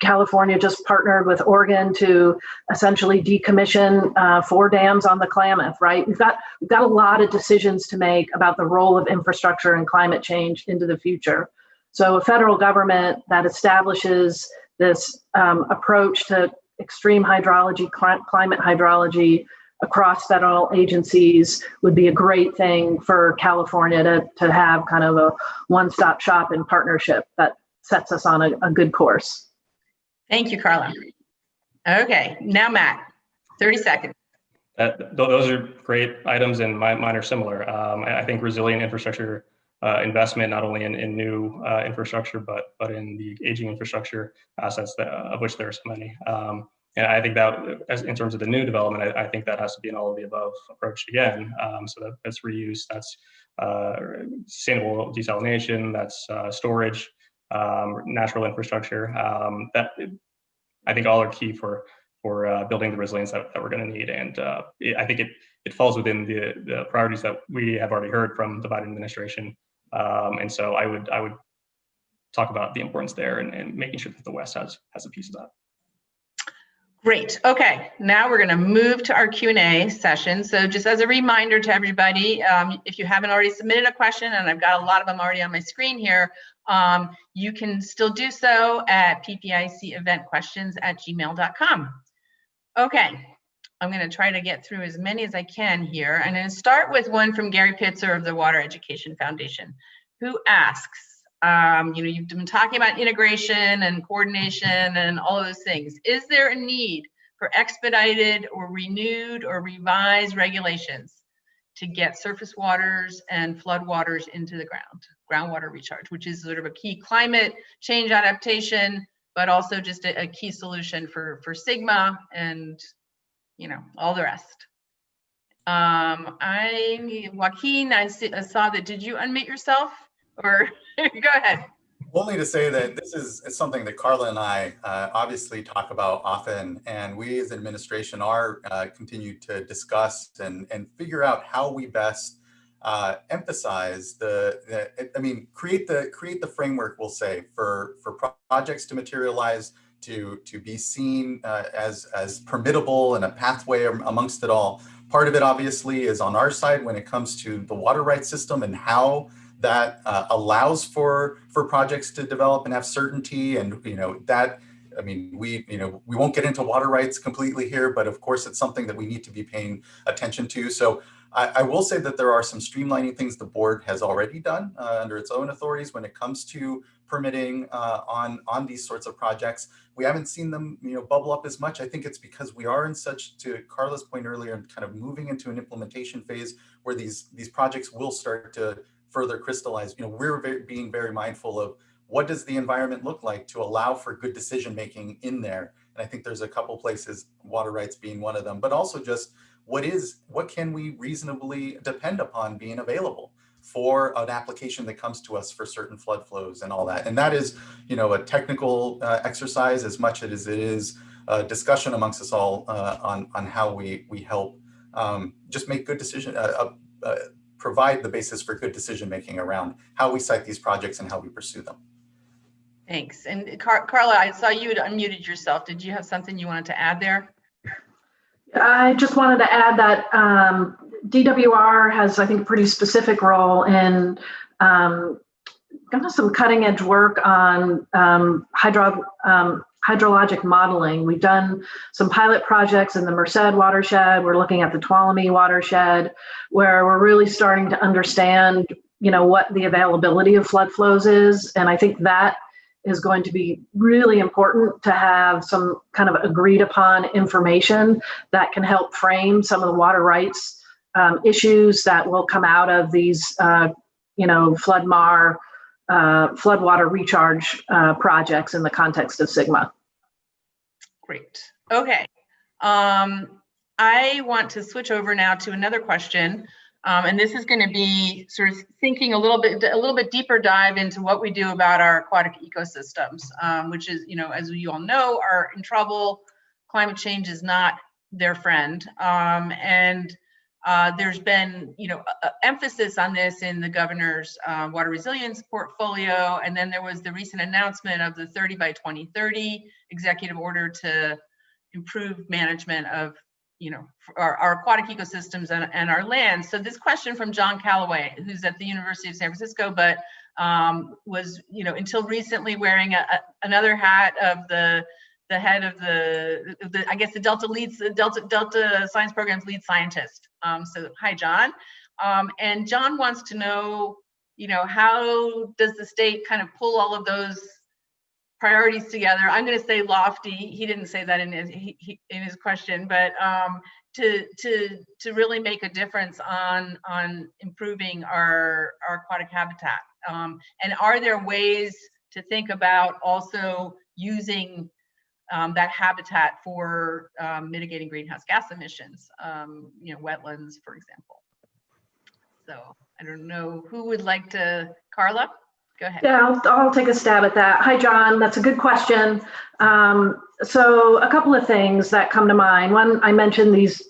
California just partnered with Oregon to essentially decommission 4 dams on the Klamath, right? We've got a lot of decisions to make about the role of infrastructure and climate change into the future. So a federal government that establishes this approach to extreme hydrology, climate hydrology across federal agencies would be a great thing for California to have kind of a one-stop shop in partnership that sets us on a good course. Thank you, Carla. Okay, now Matt, 30 seconds. Those are great items, and mine are similar. I think resilient infrastructure investment, not only in new infrastructure, but in the aging infrastructure assets, of which there are so many. And I think that, in terms of the new development, I think that has to be an all of the above approach again. So that's reuse, that's sustainable desalination, that's storage, natural infrastructure. That I think all are key for building the resilience that we're going to need. And I think it falls within the priorities that we have already heard from the Biden administration. And so I would talk about the importance there and making sure that the West has a piece of that. Great. Okay, now we're going to move to our Q&A session. So just as a reminder to everybody, if you haven't already submitted a question, and I've got a lot of them already on my screen here, you can still do so at ppiceventquestions@gmail.com. Okay, I'm going to try to get through as many as I can here. I'm going to start with one from Gary Pitzer of the Water Education Foundation, who asks, you've been talking about integration and coordination and all of those things. Is there a need for expedited or renewed or revised regulations to get surface waters and flood waters into the groundwater recharge, which is sort of a key climate change adaptation, but also just a key solution for Sigma and, all the rest. Joaquin, I saw that. Did you unmute yourself? Or go ahead. Only to say that this is something that Carla and I obviously talk about often, and we as administration are continue to discuss and figure out how we best emphasize create the framework, we'll say, for projects to materialize, to be seen as permittable and a pathway amongst it all. Part of it obviously is on our side when it comes to the water rights system and how that allows for projects to develop and have certainty. And, that, I mean, we won't get into water rights completely here, but of course it's something that we need to be paying attention to. So I will say that there are some streamlining things the board has already done under its own authorities when it comes to permitting on these sorts of projects. We haven't seen them, bubble up as much. I think it's because we are in such, to Carla's point earlier, kind of moving into an implementation phase where these projects will start to further crystallize. We're being very mindful of what does the environment look like to allow for good decision making in there. And I think there's a couple places, water rights being one of them, but also just what can we reasonably depend upon being available for an application that comes to us for certain flood flows and all that. And that is, a technical exercise as much as it is a discussion amongst us all on how we help just make good decisions, provide the basis for good decision making around how we cite these projects and how we pursue them. Thanks. And Carla, I saw you had unmuted yourself. Did you have something you wanted to add there? I just wanted to add that DWR has, I think, a pretty specific role in some cutting edge work on hydrologic modeling. We've done some pilot projects in the Merced watershed. We're looking at the Tuolumne watershed, where we're really starting to understand, what the availability of flood flows is. And I think that is going to be really important to have some kind of agreed upon information that can help frame some of the water rights issues that will come out of these, floodwater recharge projects in the context of SGMA. Great. Okay. I want to switch over now to another question. And this is going to be sort of thinking a little bit deeper dive into what we do about our aquatic ecosystems, which is, as you all know, are in trouble. Climate change is not their friend. And there's been, emphasis on this in the governor's water resilience portfolio. And then there was the recent announcement of the 30 by 2030 executive order to improve management of our aquatic ecosystems and our land. So this question from John Calloway, who's at the University of San Francisco, but was, until recently wearing another hat of the head of the I guess the Delta Science Program's lead scientist. So hi, John. And John wants to know, how does the state kind of pull all of those priorities together? I'm going to say lofty. He didn't say that in his question, but to really make a difference on improving our aquatic habitat. And are there ways to think about also using that habitat for mitigating greenhouse gas emissions? Wetlands, for example. So I don't know who would like to. Carla? Go ahead. Yeah, I'll take a stab at that. Hi, John. That's a good question. So a couple of things that come to mind. One, I mentioned these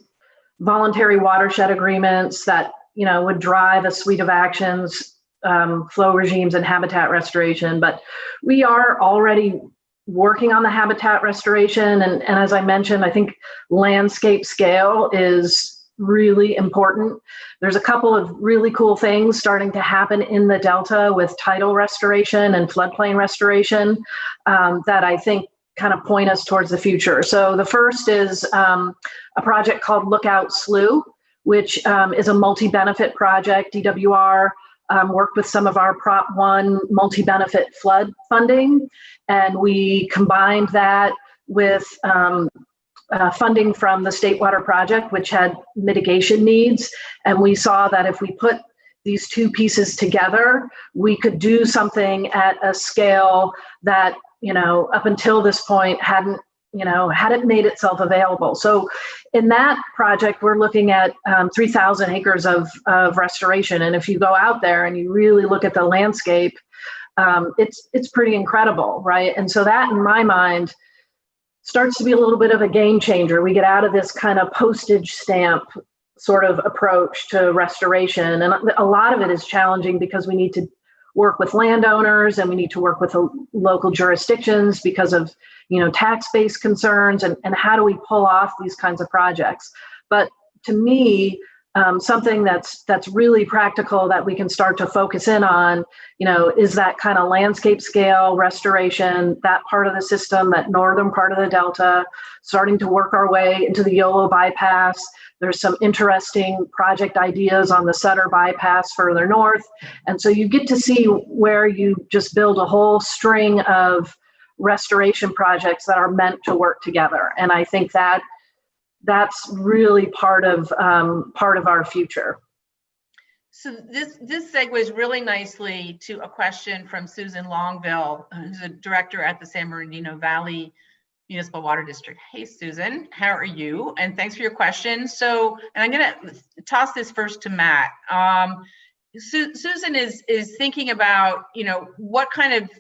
voluntary watershed agreements that would drive a suite of actions, flow regimes and habitat restoration. But we are already working on the habitat restoration. And as I mentioned, I think landscape scale is really important. There's a couple of really cool things starting to happen in the Delta with tidal restoration and floodplain restoration that I think kind of point us towards the future. So the first is a project called Lookout Slough, which is a multi-benefit project. DWR worked with some of our Prop 1 multi-benefit flood funding, and we combined that with funding from the State Water Project, which had mitigation needs. And we saw that if we put these two pieces together, we could do something at a scale that, up until this point hadn't made itself available. So in that project, we're looking at 3,000 acres of restoration. And if you go out there and you really look at the landscape, it's pretty incredible, right? And so that, in my mind, starts to be a little bit of a game changer. We get out of this kind of postage stamp sort of approach to restoration. And a lot of it is challenging because we need to work with landowners and we need to work with the local jurisdictions because of, tax-based concerns and how do we pull off these kinds of projects. But to me, something that's really practical that we can start to focus in on, is that kind of landscape scale restoration, that part of the system, that northern part of the Delta, starting to work our way into the Yolo bypass. There's some interesting project ideas on the Sutter bypass further north. And so you get to see where you just build a whole string of restoration projects that are meant to work together. And I think that's really part of our future. So this segues really nicely to a question from Susan Longville, who's a director at the San Bernardino Valley Municipal Water District. Hey, Susan, how are you? And thanks for your question. So, and I'm going to toss this first to Matt. Susan is thinking about, what kind of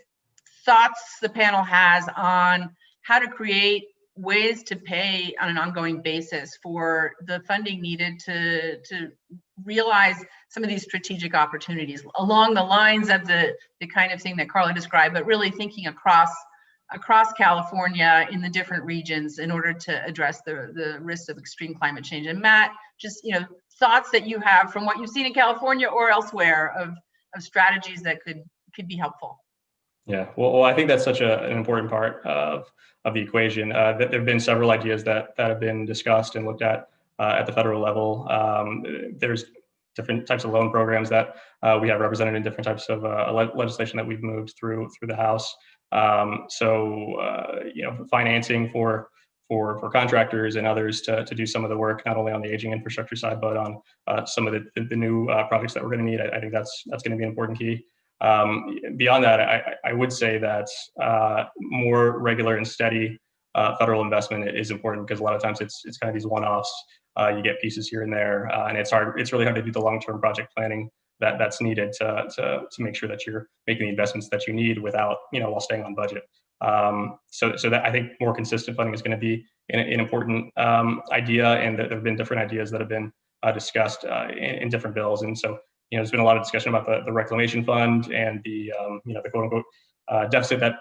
thoughts the panel has on how to create ways to pay on an ongoing basis for the funding needed to realize some of these strategic opportunities along the lines of the kind of thing that Carla described, but really thinking across California in the different regions in order to address the risks of extreme climate change. And Matt, just thoughts that you have from what you've seen in California or elsewhere of strategies that could be helpful. Yeah, well, I think that's such an important part of the equation. There have been several ideas that have been discussed and looked at the federal level. There's different types of loan programs that we have represented in different types of legislation that we've moved through the House. Financing for contractors and others to do some of the work, not only on the aging infrastructure side, but on some of the new projects that we're going to need. I think that's going to be an important key. Beyond that, I would say that more regular and steady federal investment is important, because a lot of times it's kind of these one-offs. You get pieces here and there, and it's really hard to do the long-term project planning that's needed to make sure that you're making the investments that you need without, while staying on budget. So that I think more consistent funding is going to be an important idea, and there have been different ideas that have been discussed in different bills. And so, there's been a lot of discussion about the Reclamation Fund and the quote unquote deficit that,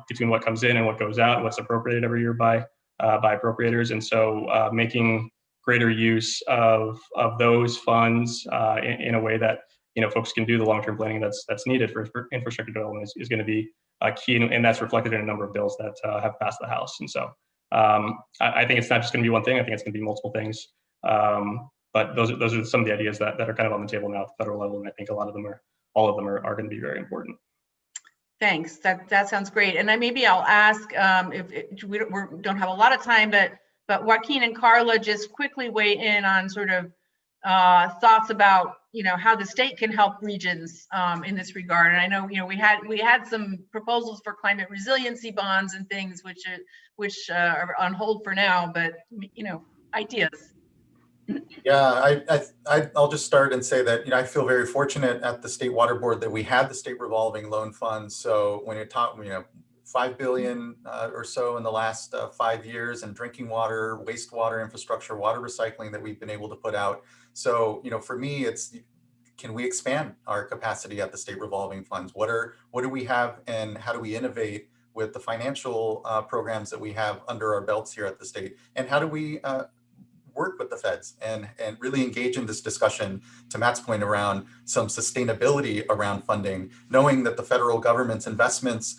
between what comes in and what goes out, what's appropriated every year by appropriators. And so making greater use of those funds in a way that, folks can do the long-term planning that's needed for infrastructure development is going to be key. And that's reflected in a number of bills that have passed the House. And so I think it's not just going to be one thing. I think it's going to be multiple things. But those are some of the ideas that are kind of on the table now at the federal level, and I think all of them are going to be very important. Thanks. That sounds great. And I'll ask if we don't have a lot of time, but Joaquin and Carla just quickly weigh in on sort of thoughts about how the state can help regions in this regard. And I know we had some proposals for climate resiliency bonds and things which are on hold for now, but ideas. Yeah, I'll just start and say that I feel very fortunate at the State Water Board that we had the state revolving loan fund. So when you're talking, $5 billion or so in the last 5 years, and drinking water, wastewater infrastructure, water recycling that we've been able to put out. So for me, it's, can we expand our capacity at the state revolving funds? What do we have, and how do we innovate with the financial programs that we have under our belts here at the state? And how do we work with the feds and really engage in this discussion, to Matt's point, around some sustainability around funding, knowing that the federal government's investments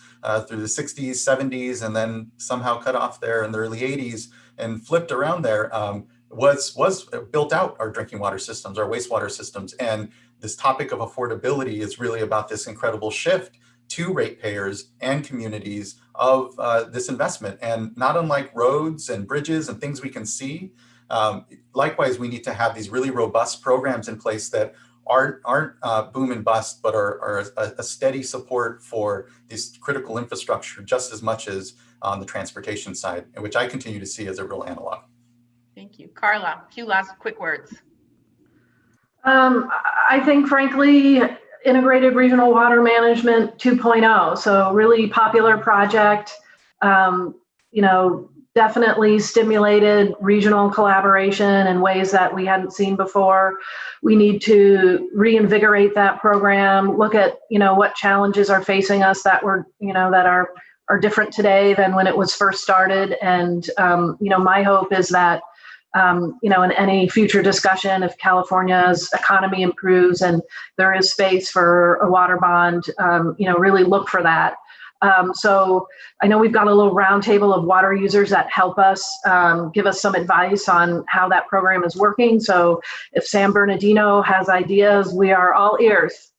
through the 60s, 70s, and then somehow cut off there in the early 80s and flipped around there, was built out our drinking water systems, our wastewater systems. And this topic of affordability is really about this incredible shift to ratepayers and communities of this investment. And not unlike roads and bridges and things we can see, likewise, we need to have these really robust programs in place that aren't boom and bust, but are a steady support for this critical infrastructure just as much as on the transportation side, which I continue to see as a real analog. Thank you. Carla, a few last quick words. I think, frankly, integrated regional water management 2.0. So really popular project, definitely stimulated regional collaboration in ways that we hadn't seen before. We need to reinvigorate that program, look at, what challenges are facing us that are different today than when it was first started. And, my hope is that in any future discussion, if California's economy improves and there is space for a water bond, really look for that. So I know we've got a little roundtable of water users that help us, give us some advice on how that program is working. So if Sam Bernardino has ideas, we are all ears.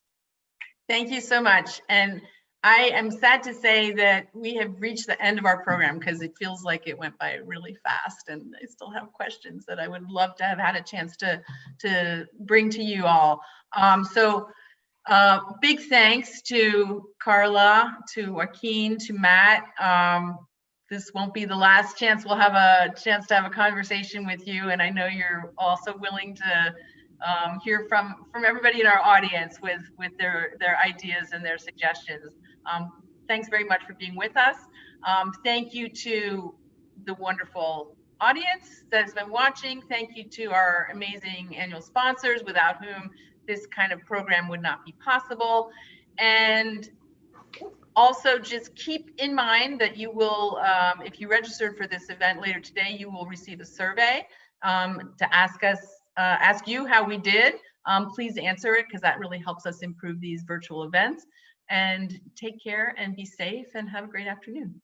Thank you so much. And I am sad to say that we have reached the end of our program because it feels like it went by really fast, and I still have questions that I would love to have had a chance to bring to you all. Big thanks to Carla, to Joaquin, to Matt. This won't be the last chance we'll have a chance to have a conversation with you, and I know you're also willing to hear from everybody in our audience with their ideas and their suggestions. Thanks very much for being with us. Thank you to the wonderful audience that has been watching. Thank you to our amazing annual sponsors, without whom this kind of program would not be possible. And also just keep in mind that you will, if you registered for this event later today, you will receive a survey to ask you how we did. Please answer it, because that really helps us improve these virtual events. And take care and be safe and have a great afternoon.